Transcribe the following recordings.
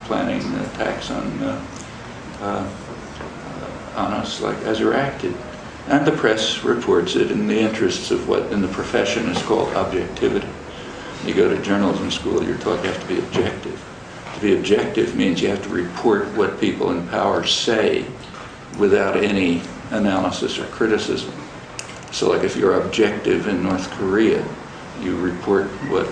planning attacks on us like as are acted. And the press reports it in the interests of what in the profession is called objectivity. You go to journalism school, you're taught you have to be objective. To be objective means you have to report what people in power say without any analysis or criticism. So like if you're objective in North Korea, you report what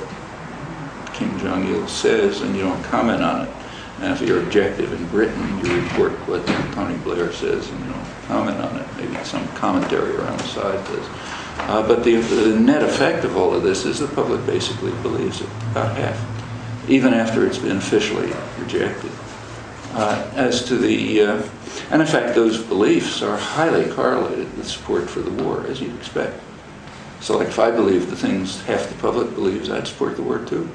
Kim Jong-il says and you don't comment on it. And if you're objective in Britain, you report what Tony Blair says and you don't comment on it. Maybe some commentary around the side does. But the net effect of all of this is the public basically believes it, about half, even after it's been officially rejected. As to the, and in fact those beliefs are highly correlated with support for the war, as you'd expect. So like if I believe the things half the public believes, I'd support the war too.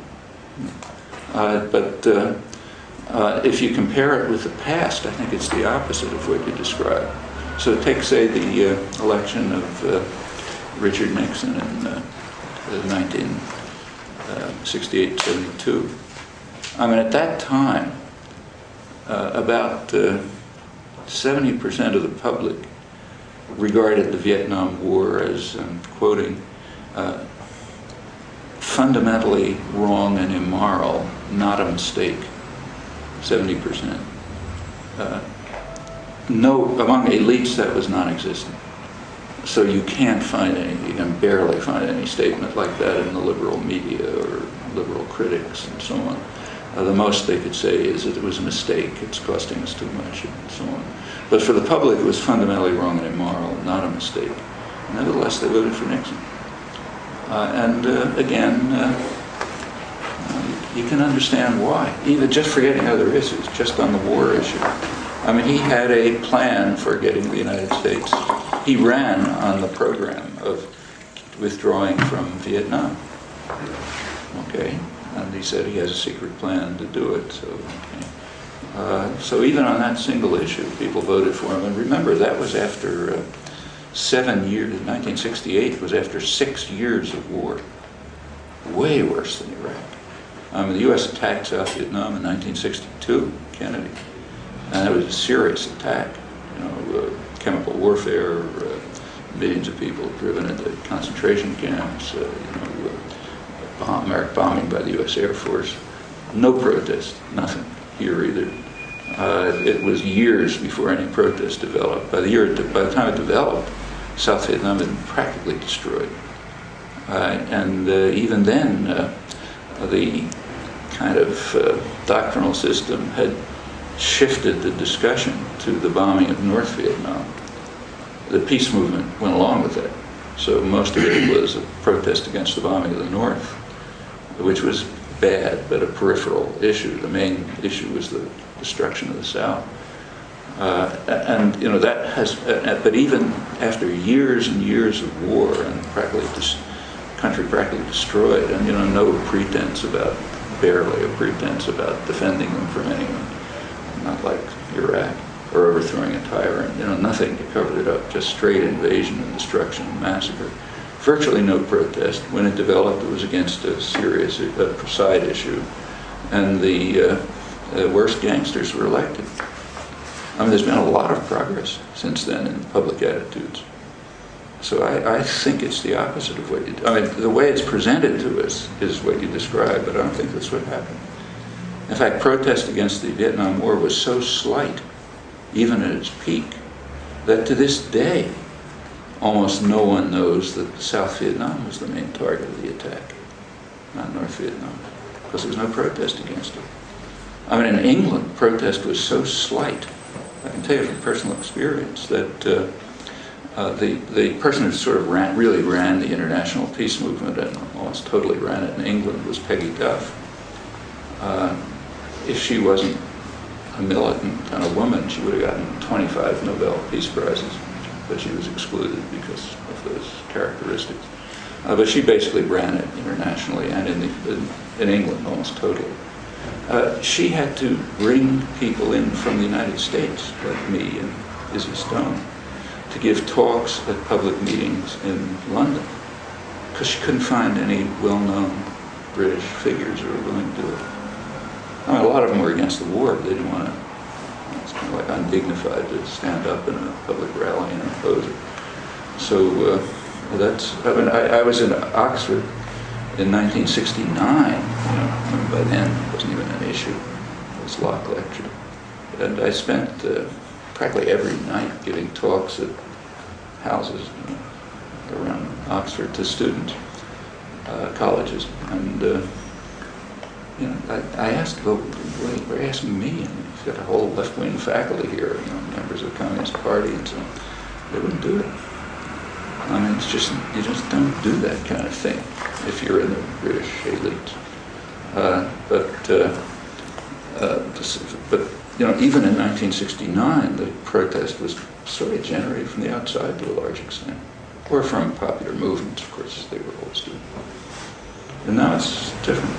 If you compare it with the past, I think it's the opposite of what you described. So take, say, the election of Richard Nixon in 1968-72. I mean, at that time, about 70% of the public regarded the Vietnam War as, I'm quoting, fundamentally wrong and immoral, not a mistake. 70%. No, among elites that was non-existent. So you can't find any, you can barely find any statement like that in the liberal media or liberal critics and so on. The most they could say is that it was a mistake, it's costing us too much and so on. But for the public it was fundamentally wrong and immoral, not a mistake. Nevertheless, they voted for Nixon. You can understand why. Even just forgetting other issues, just on the war issue. I mean, he had a plan for getting the United States. He ran on the program of withdrawing from Vietnam. Okay, and he said he has a secret plan to do it. So, okay. So even on that single issue, people voted for him. And remember, that was after 7 years. 1968 was after 6 years of war. Way worse than Iraq. The U.S. attacked South Vietnam in 1962, Kennedy, and it was a serious attack. You know, chemical warfare, millions of people driven into concentration camps, bombing by the U.S. Air Force. No protest, nothing here either. It was years before any protest developed. By the time it developed, South Vietnam had been practically destroyed. Even then, the kind of doctrinal system had shifted the discussion to the bombing of North Vietnam. The peace movement went along with that. So most of it was a protest against the bombing of the North, which was bad, but a peripheral issue. The main issue was the destruction of the South. That has, but even after years and years of war and country practically destroyed, and no pretense about, barely a pretense about defending them from anyone, not like Iraq or overthrowing a tyrant, nothing to cover it up, just straight invasion and destruction and massacre. Virtually no protest. When it developed, it was against a serious side issue, and the worst gangsters were elected. I mean, there's been a lot of progress since then in public attitudes. So I think it's the opposite of what you do. I mean, the way it's presented to us is what you described, but I don't think that's what happened. In fact, protest against the Vietnam War was so slight, even at its peak, that to this day, almost no one knows that South Vietnam was the main target of the attack, not North Vietnam, because there was no protest against it. I mean, in England, protest was so slight. I can tell you from personal experience that the person who sort of really ran the international peace movement and almost totally ran it in England was Peggy Duff. If she wasn't a militant kind of woman, she would have gotten 25 Nobel Peace Prizes, but she was excluded because of those characteristics. But she basically ran it internationally and in England almost totally. She had to bring people in from the United States, like me and Izzy Stone, to give talks at public meetings in London, because she couldn't find any well-known British figures who were willing to do it. I mean, a lot of them were against the war. They didn't want to, it's kind of like undignified to stand up in a public rally and oppose it. So that's, I mean, I was in Oxford in 1969, and by then it wasn't even an issue. It was Locke lecture. And I spent practically every night giving talks at houses around Oxford to students, colleges. And I asked, well, we're asking me, and you've got a whole left-wing faculty here, members of the Communist Party and so on. They wouldn't do it. I mean, it's just, you just don't do that kind of thing if you're in the British elite. But even in 1969, the protest was sort of generated from the outside to a large extent, or from popular movements, of course, as they were always doing. And now it's different.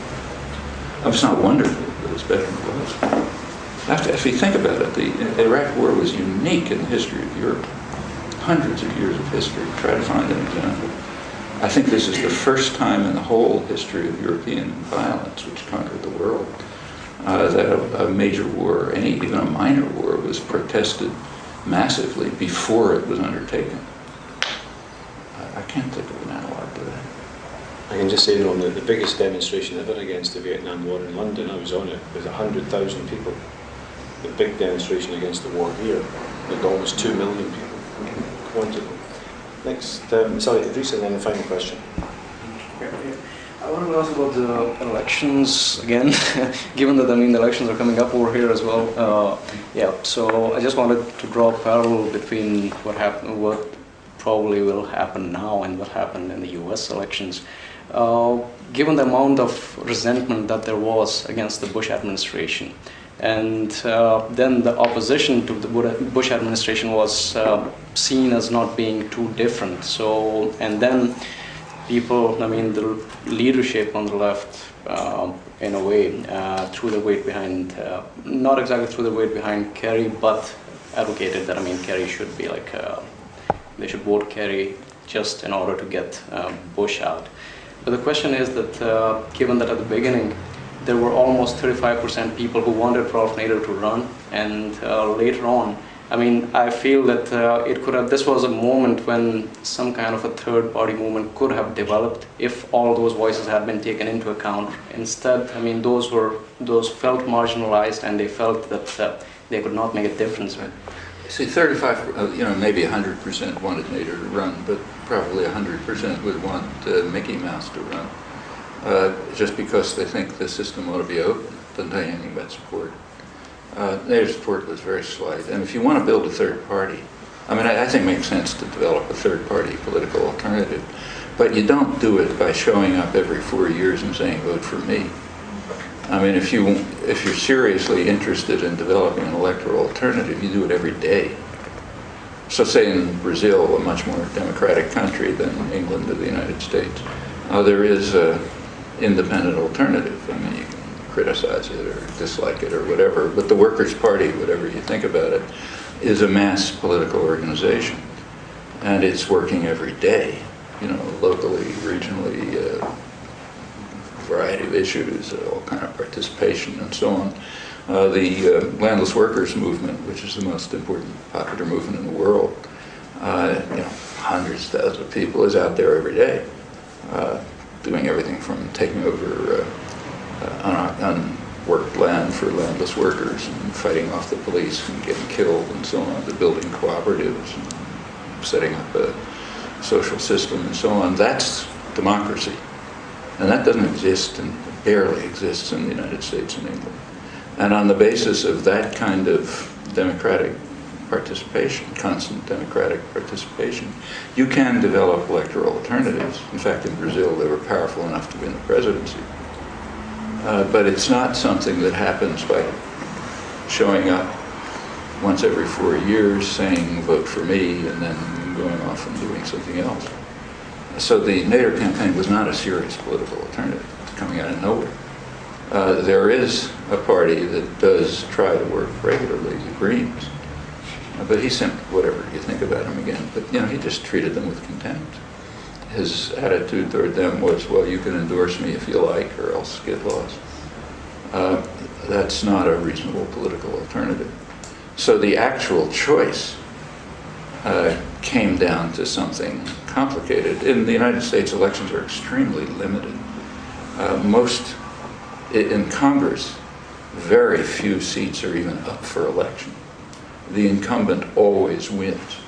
It's not wonderful, but it's better than it was. If you think about it, the Iraq War was unique in the history of Europe. Hundreds of years of history. Try to find an example. I think this is the first time in the whole history of European violence, which conquered the world, that a major war, even a minor war, was protested massively before it was undertaken. I can't think of an analog to that. I can just say, Noam, the biggest demonstration ever against the Vietnam War in London, I was on it, was 100,000 people. The big demonstration against the war here, with almost 2 million people. Wonderful. Next, sorry, Idris, and then the final question. I want to ask about the elections again, given that, the elections are coming up over here as well. So I just wanted to draw a parallel between what probably will happen now and what happened in the US elections. Given the amount of resentment that there was against the Bush administration, and then the opposition to the Bush administration was seen as not being too different. So, and then people, the leadership on the left, in a way, threw the weight behind, not exactly threw the weight behind Kerry, but advocated that, Kerry should be like, they should vote Kerry just in order to get Bush out. But the question is that, given that at the beginning, there were almost 35% people who wanted Ralph Nader to run, and later on, I feel that this was a moment when some kind of a third-party movement could have developed if all those voices had been taken into account. Instead, those felt marginalized, and they felt that they could not make a difference. See, 35, maybe 100% wanted Nader to run, but probably 100% would want Mickey Mouse to run. Just because they think the system ought to be open. Doesn't tell you anything about support. Nader's support was very slight. And if you want to build a third party, I think it makes sense to develop a third party political alternative, but you don't do it by showing up every 4 years and saying, vote for me. If you're seriously interested in developing an electoral alternative, you do it every day. So say in Brazil, a much more democratic country than England or the United States, there is an independent alternative. You can criticize it or dislike it or whatever, but the Workers' Party, whatever you think about it, is a mass political organization. And it's working every day, locally, regionally, variety of issues, all kind of participation and so on. The landless workers movement, which is the most important popular movement in the world, hundreds of thousands of people, is out there every day, doing everything from taking over unworked land for landless workers and fighting off the police and getting killed and so on, to building cooperatives and setting up a social system and so on. That's democracy. And that doesn't exist, and barely exists, in the United States and England. And on the basis of that kind of democratic participation, constant democratic participation, you can develop electoral alternatives. In fact, in Brazil, they were powerful enough to win the presidency. But it's not something that happens by showing up once every 4 years saying, vote for me, and then going off and doing something else. So the Nader campaign was not a serious political alternative. It's coming out of nowhere. There is a party that does try to work regularly, the Greens. But he simply, whatever you think about him again, but he just treated them with contempt. His attitude toward them was, well, you can endorse me if you like, or else get lost. that's not a reasonable political alternative. So the actual choice came down to something complicated. In the United States, elections are extremely limited. In Congress, very few seats are even up for election. The incumbent always wins.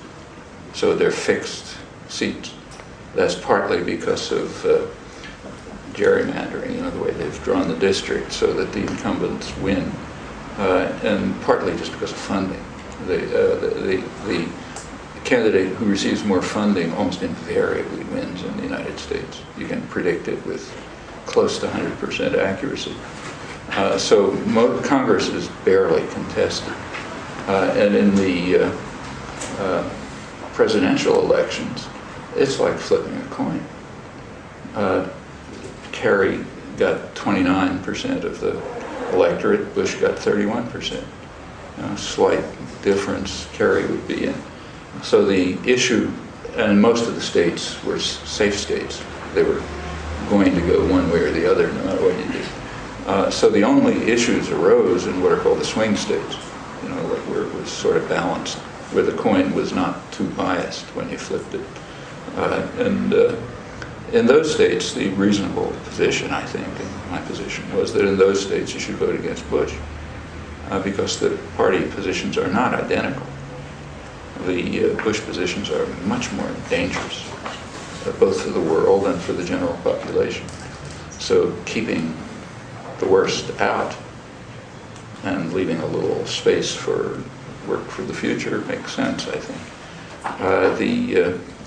So they're fixed seats. That's partly because of gerrymandering, the way they've drawn the district so that the incumbents win, and partly just because of funding. The candidate who receives more funding almost invariably wins in the United States. You can predict it with close to 100% accuracy. So Congress is barely contested. And in the presidential elections, it's like flipping a coin. Kerry got 29% of the electorate, Bush got 31%. Slight difference Kerry would be in. So the issue, and most of the states were safe states. They were going to go one way or the other no matter what you did. So the only issues arose in what are called the swing states, where it was sort of balanced, where the coin was not too biased when you flipped it. In those states, the reasonable position, I think, and my position, was that in those states you should vote against Bush because the party positions are not identical. The Bush positions are much more dangerous, both for the world and for the general population. So keeping the worst out and leaving a little space for work for the future makes sense, I think.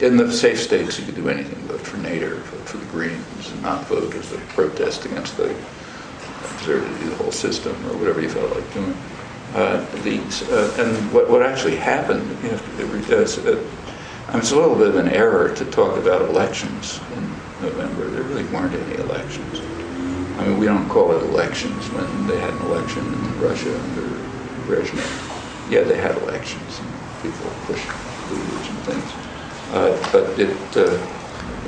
In the safe states, you could do anything: vote for Nader, vote for the Greens, and not vote as a protest against the absurdity of the whole system, or whatever you felt like doing. And what actually happened, it's a little bit of an error to talk about elections in November. There really weren't any elections. I mean, we don't call it elections when they had an election in Russia under Brezhnev. Yeah, they had elections, and people pushed leaders and things. But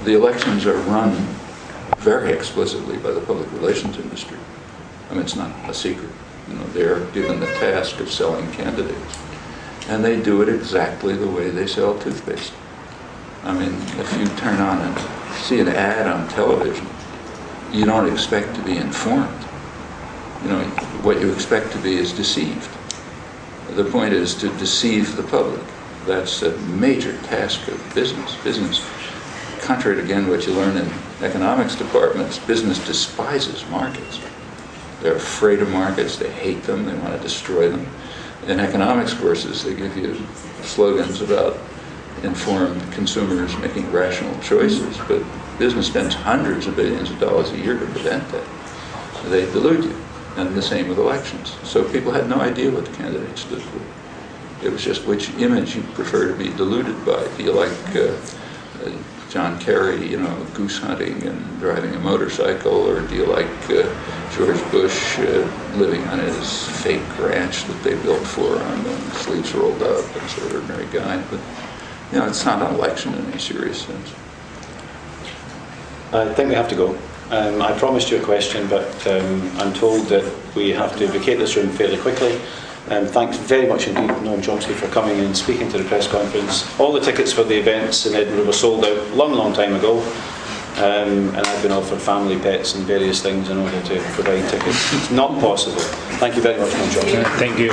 the elections are run very explicitly by the public relations industry. I mean, it's not a secret. They're given the task of selling candidates, and they do it exactly the way they sell toothpaste. I mean, if you turn on and see an ad on television, you don't expect to be informed. What you expect to be is deceived. The point is to deceive the public. That's a major task of business. Business, contrary to, again, what you learn in economics departments, business despises markets. They're afraid of markets, they hate them, they want to destroy them. In economics courses, they give you slogans about informed consumers making rational choices, but business spends hundreds of billions of dollars a year to prevent that. They delude you, and the same with elections. So people had no idea what the candidates stood for. It was just which image you prefer to be deluded by. Do you like John Kerry, goose hunting and driving a motorcycle, or do you like George Bush living on his fake ranch that they built for him, sleeves rolled up, and sort of ordinary guy? But it's not an election in any serious sense. I think we have to go. I promised you a question, but I'm told that we have to vacate this room fairly quickly. Thanks very much indeed, Noam Chomsky, for coming and speaking to the press conference. All the tickets for the events in Edinburgh were sold out long time ago, and I've been offered family pets and various things in order to provide tickets. It's not possible. Thank you very much, Noam Chomsky. Thank you.